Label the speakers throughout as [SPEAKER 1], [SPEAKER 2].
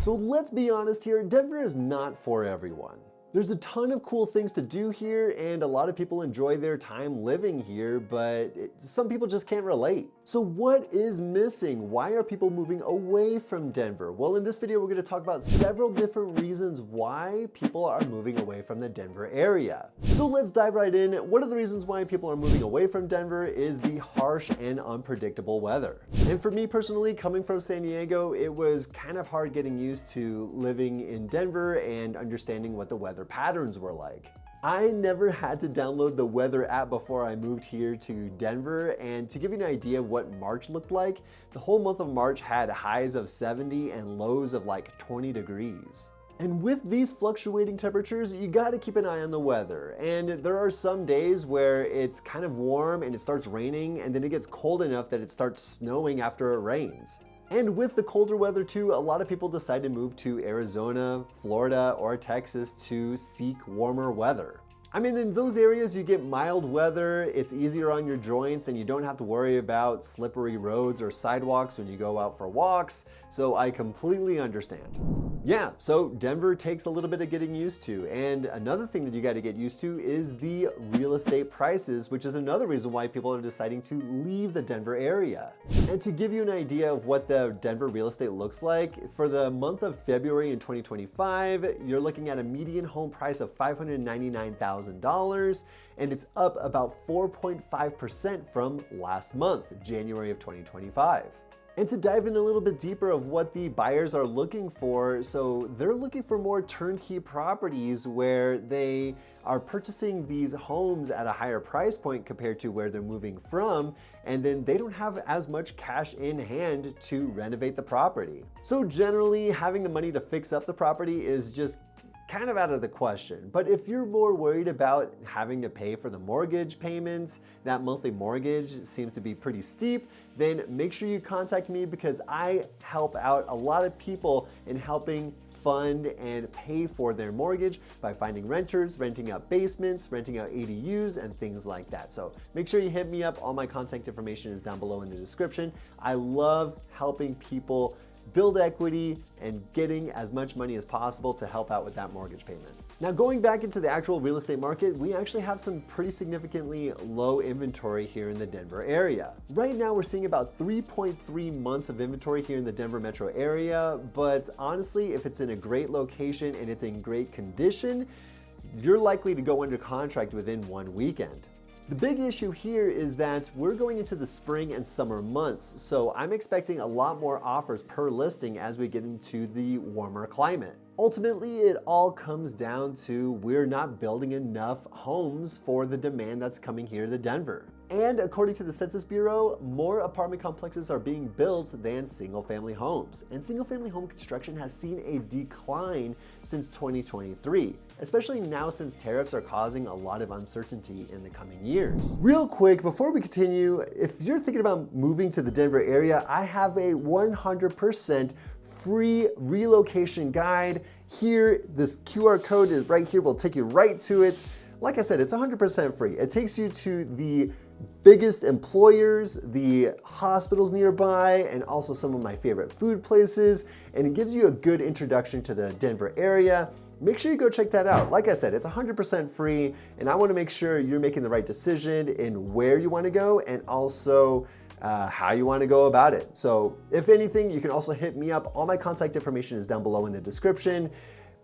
[SPEAKER 1] So let's be honest here, Denver is not for everyone. There's a ton of cool things to do here, and a lot of people enjoy their time living here, but some people just can't relate. So what is missing? Why are people moving away from Denver? Well, in this video, we're going to talk about several different reasons why people are moving away from the Denver area. So let's dive right in. One of the reasons why people are moving away from Denver is the harsh and unpredictable weather. And for me personally, coming from San Diego, it was kind of hard getting used to living in Denver and understanding what the weather patterns were like. I never had to download the weather app before I moved here to Denver, and to give you an idea of what March looked like, the whole month of March had highs of 70 and lows of like 20 degrees. And with these fluctuating temperatures, you gotta keep an eye on the weather. And there are some days where it's kind of warm and it starts raining, and then it gets cold enough that it starts snowing after it rains. And with the colder weather too, a lot of people decide to move to Arizona, Florida, or Texas to seek warmer weather. I mean, in those areas you get mild weather, it's easier on your joints, and you don't have to worry about slippery roads or sidewalks when you go out for walks, so I completely understand. Yeah, so Denver takes a little bit of getting used to, and another thing that you got to get used to is the real estate prices, which is another reason why people are deciding to leave the Denver area. And to give you an idea of what the Denver real estate looks like, for the month of February in 2025, you're looking at a median home price of $599,000, and it's up about 4.5% from last month, January of 2025. And to dive in a little bit deeper of what the buyers are looking for, so they're looking for more turnkey properties where they are purchasing these homes at a higher price point compared to where they're moving from, and then they don't have as much cash in hand to renovate the property. So generally, having the money to fix up the property is just kind of out of the question. But if you're more worried about having to pay for the mortgage payments, that monthly mortgage seems to be pretty steep, then make sure you contact me, because I help out a lot of people in helping fund and pay for their mortgage by finding renters, renting out basements, renting out ADUs, and things like that. So make sure you hit me up. All my contact information is down below in the description. I love helping people build equity and getting as much money as possible to help out with that mortgage payment. Now, going back into the actual real estate market, we actually have some pretty significantly low inventory here in the Denver area. Right now, we're seeing about 3.3 months of inventory here in the Denver metro area, but honestly, if it's in a great location and it's in great condition, you're likely to go under contract within one weekend. The big issue here is that we're going into the spring and summer months, so I'm expecting a lot more offers per listing as we get into the warmer climate. Ultimately, it all comes down to we're not building enough homes for the demand that's coming here to Denver. And according to the Census Bureau, more apartment complexes are being built than single-family homes. And single-family home construction has seen a decline since 2023, especially now since tariffs are causing a lot of uncertainty in the coming years. Real quick, before we continue, if you're thinking about moving to the Denver area, I have a 100% free relocation guide. Here, this QR code is right here, will take you right to it. Like I said, it's 100% free. It takes you to the biggest employers, the hospitals nearby, and also some of my favorite food places, and it gives you a good introduction to the Denver area. Make sure you go check that out. Like I said, it's 100% free, and I want to make sure you're making the right decision in where you want to go and also how you want to go about it. So if anything, you can also hit me up. All my contact information is down below in the description.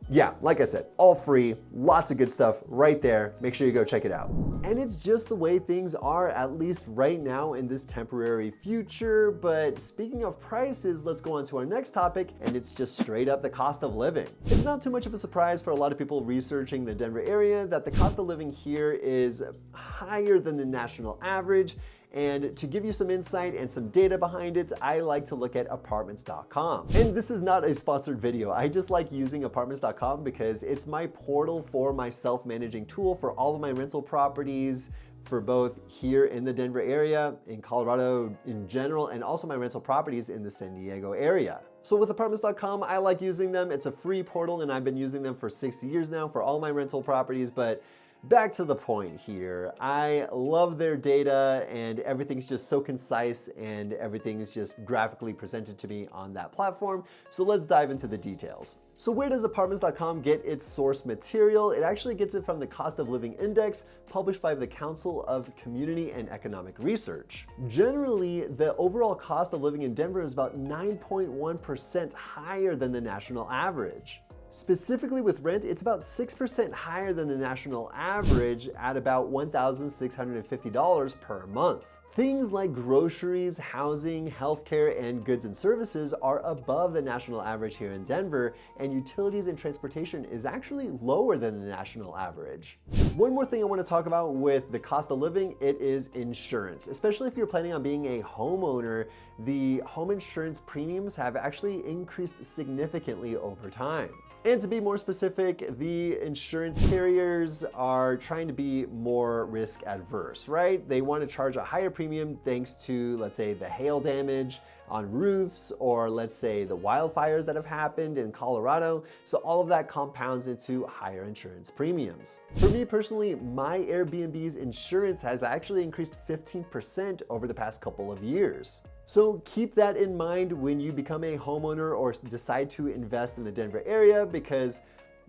[SPEAKER 1] Yeah, like I said, all free, lots of good stuff right there. Make sure you go check it out. And it's just the way things are, at least right now in this temporary future. But speaking of prices, let's go on to our next topic, and it's just straight up the cost of living. It's not too much of a surprise for a lot of people researching the Denver area that the cost of living here is higher than the national average. And to give you some insight and some data behind it, I like to look at apartments.com. And this is not a sponsored video. I just like using apartments.com because it's my portal for my self-managing tool for all of my rental properties, for both here in the Denver area, in Colorado in general, and also my rental properties in the San Diego area. So with apartments.com, I like using them. It's a free portal, and I've been using them for 6 years now for all my rental properties. But Back to the point here. I love their data and everything's just so concise and everything's just graphically presented to me on that platform. So let's dive into the details. So where does apartments.com get its source material? It actually gets it from the Cost of Living Index published by the Council of Community and Economic Research. Generally, the overall cost of living in Denver is about 9.1% higher than the national average. Specifically with rent, it's about 6% higher than the national average at about $1,650 per month. Things like groceries, housing, healthcare, and goods and services are above the national average here in Denver, and utilities and transportation is actually lower than the national average. One more thing I want to talk about with the cost of living, it is insurance. Especially if you're planning on being a homeowner, the home insurance premiums have actually increased significantly over time. And to be more specific, the insurance carriers are trying to be more risk adverse, right? They want to charge a higher premium thanks to, let's say, the hail damage on roofs, or let's say the wildfires that have happened in Colorado. So all of that compounds into higher insurance premiums. For me personally, my Airbnb's insurance has actually increased 15% over the past couple of years. So keep that in mind when you become a homeowner or decide to invest in the Denver area, because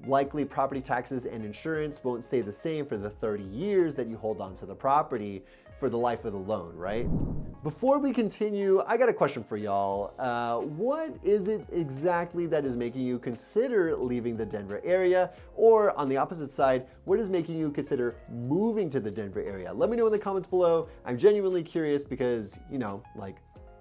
[SPEAKER 1] likely property taxes and insurance won't stay the same for the 30 years that you hold on to the property for the life of the loan, right? Before we continue, I got a question for y'all. What is it exactly that is making you consider leaving the Denver area? Or on the opposite side, what is making you consider moving to the Denver area? Let me know in the comments below. I'm genuinely curious because,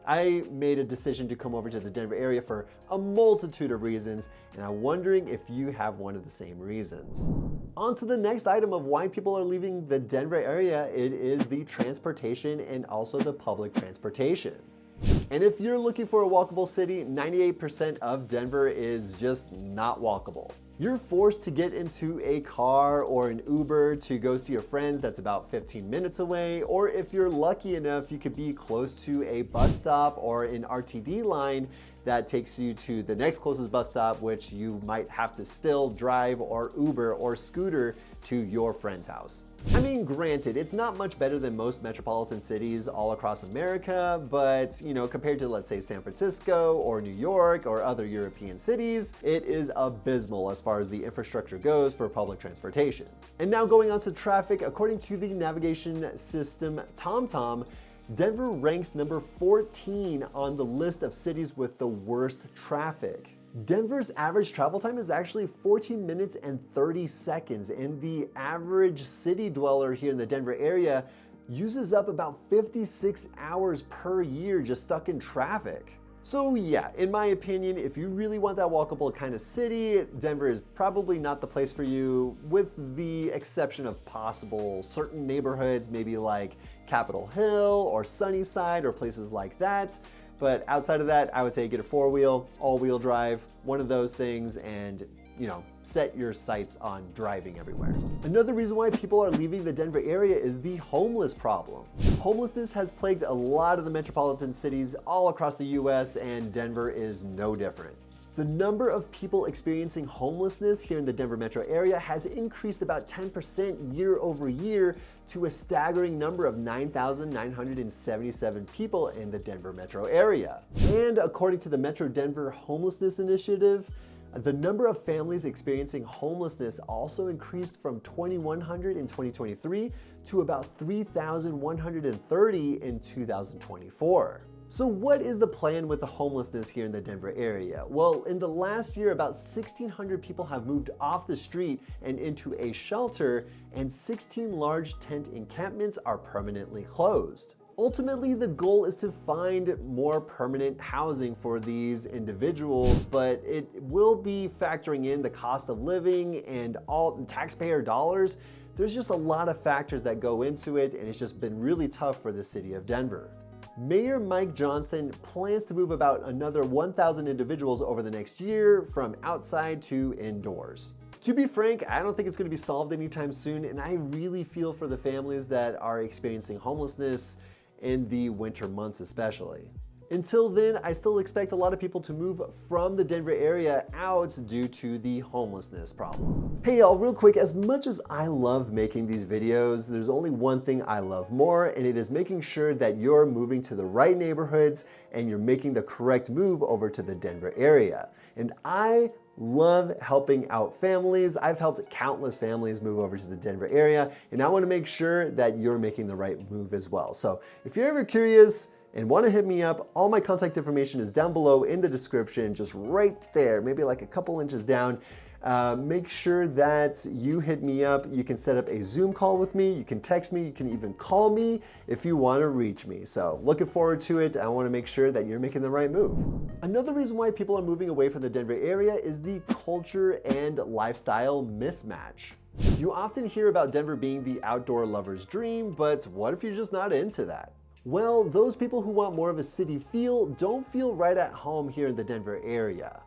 [SPEAKER 1] I made a decision to come over to the Denver area for a multitude of reasons, and I'm wondering if you have one of the same reasons. On to the next item of why people are leaving the Denver area. It is the transportation and also the public transportation. And if you're looking for a walkable city, 98% of Denver is just not walkable. You're forced to get into a car or an Uber to go see your friends that's about 15 minutes away, or if you're lucky enough, you could be close to a bus stop or an RTD line that takes you to the next closest bus stop, which you might have to still drive or Uber or scooter to your friend's house. I mean, granted, it's not much better than most metropolitan cities all across America, but compared to, let's say, San Francisco or New York or other European cities, it is abysmal as far as the infrastructure goes for public transportation. And now going on to traffic, according to the navigation system TomTom, Denver ranks number 14 on the list of cities with the worst traffic. Denver's average travel time is actually 14 minutes and 30 seconds, and the average city dweller here in the Denver area uses up about 56 hours per year just stuck in traffic. So yeah, in my opinion, if you really want that walkable kind of city, Denver is probably not the place for you, with the exception of possible certain neighborhoods, maybe like Capitol Hill or Sunnyside or places like that. But outside of that, I would say get a four-wheel, all-wheel drive, one of those things, and set your sights on driving everywhere. Another reason why people are leaving the Denver area is the homeless problem. Homelessness has plagued a lot of the metropolitan cities all across the US, and Denver is no different. The number of people experiencing homelessness here in the Denver metro area has increased about 10% year over year to a staggering number of 9,977 people in the Denver metro area. And according to the Metro Denver Homelessness Initiative, the number of families experiencing homelessness also increased from 2,100 in 2023 to about 3,130 in 2024. So what is the plan with the homelessness here in the Denver area? Well, in the last year, about 1,600 people have moved off the street and into a shelter, and 16 large tent encampments are permanently closed. Ultimately, the goal is to find more permanent housing for these individuals, but it will be factoring in the cost of living and all taxpayer dollars. There's just a lot of factors that go into it, and it's just been really tough for the city of Denver. Mayor Mike Johnson plans to move about another 1,000 individuals over the next year from outside to indoors. To be frank, I don't think it's going to be solved anytime soon, and I really feel for the families that are experiencing homelessness in the winter months especially. Until then, I still expect a lot of people to move from the Denver area out due to the homelessness problem. Hey y'all, real quick, as much as I love making these videos, there's only one thing I love more, and it is making sure that you're moving to the right neighborhoods and you're making the correct move over to the Denver area. And I love helping out families. I've helped countless families move over to the Denver area, and I want to make sure that you're making the right move as well. So if you're ever curious and want to hit me up, all my contact information is down below in the description, just right there, maybe like a couple inches down. Make sure that you hit me up. You can set up a Zoom call with me. You can text me. You can even call me if you want to reach me. So looking forward to it. I want to make sure that you're making the right move. Another reason why people are moving away from the Denver area is the culture and lifestyle mismatch. You often hear about Denver being the outdoor lover's dream, but what if you're just not into that? Well, those people who want more of a city feel don't feel right at home here in the Denver area.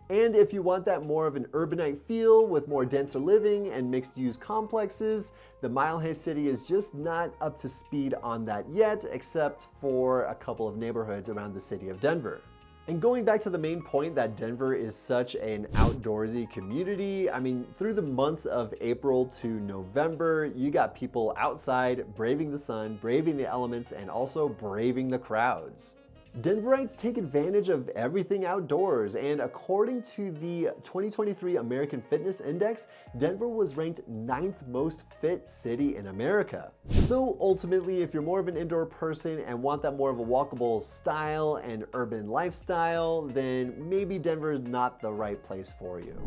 [SPEAKER 1] And if you want that more of an urbanite feel with more denser living and mixed use complexes, the Mile High City is just not up to speed on that yet, except for a couple of neighborhoods around the city of Denver. And going back to the main point that Denver is such an outdoorsy community, I mean, through the months of April to November, you got people outside braving the sun, braving the elements, and also braving the crowds. Denverites take advantage of everything outdoors, and according to the 2023 American Fitness Index, Denver was ranked 9th most fit city in America. So ultimately, if you're more of an indoor person and want that more of a walkable style and urban lifestyle, then maybe Denver is not the right place for you.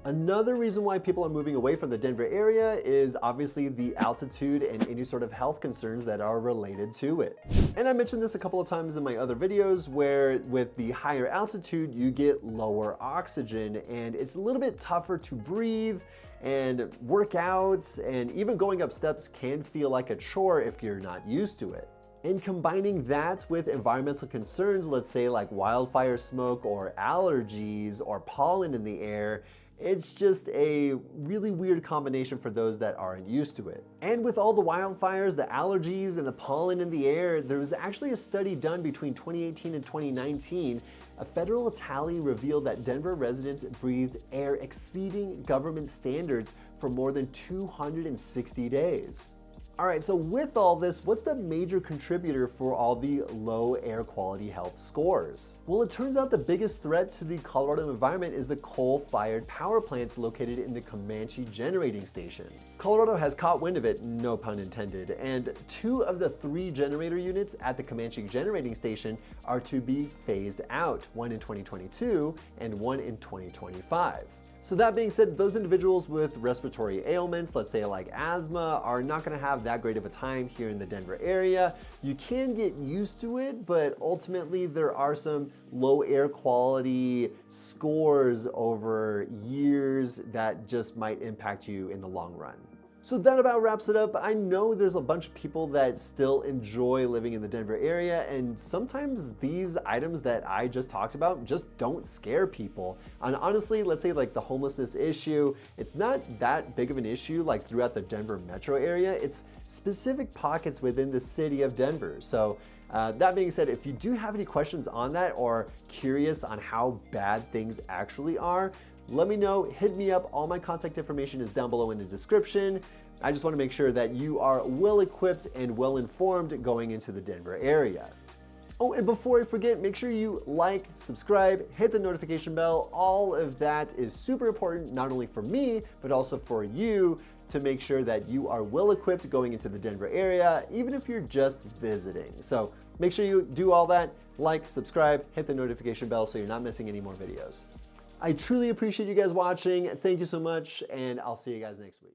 [SPEAKER 1] Another reason why people are moving away from the Denver area is obviously the altitude and any sort of health concerns that are related to it. And I mentioned this a couple of times in my other videos where with the higher altitude, you get lower oxygen and it's a little bit tougher to breathe, and workouts and even going up steps can feel like a chore if you're not used to it. And combining that with environmental concerns, let's say like wildfire smoke or allergies or pollen in the air, it's just a really weird combination for those that aren't used to it. And with all the wildfires, the allergies, and the pollen in the air, there was actually a study done between 2018 and 2019. A federal tally revealed that Denver residents breathed air exceeding government standards for more than 260 days. All right, so with all this, what's the major contributor for all the low air quality health scores? Well, it turns out the biggest threat to the Colorado environment is the coal-fired power plants located in the Comanche generating station. Colorado has caught wind of it, no pun intended, and 2 of the 3 generator units at the Comanche generating station are to be phased out, one in 2022 and one in 2025. So that being said, those individuals with respiratory ailments, let's say like asthma, are not gonna have that great of a time here in the Denver area. You can get used to it, but ultimately there are some low air quality scores over years that just might impact you in the long run. So that about wraps it up. I know there's a bunch of people that still enjoy living in the Denver area, and sometimes these items that I just talked about just don't scare people. And honestly, let's say like the homelessness issue, it's not that big of an issue like throughout the Denver metro area. It's specific pockets within the city of Denver. So that being said, if you do have any questions on that or curious on how bad things actually are, let me know, hit me up. All my contact information is down below in the description. I just want to make sure that you are well equipped and well informed going into the Denver area. Oh, and before I forget, make sure you like, subscribe, hit the notification bell. All of that is super important, not only for me, but also for you to make sure that you are well equipped going into the Denver area, even if you're just visiting. So make sure you do all that, like, subscribe, hit the notification bell so you're not missing any more videos. I truly appreciate you guys watching. Thank you so much, and I'll see you guys next week.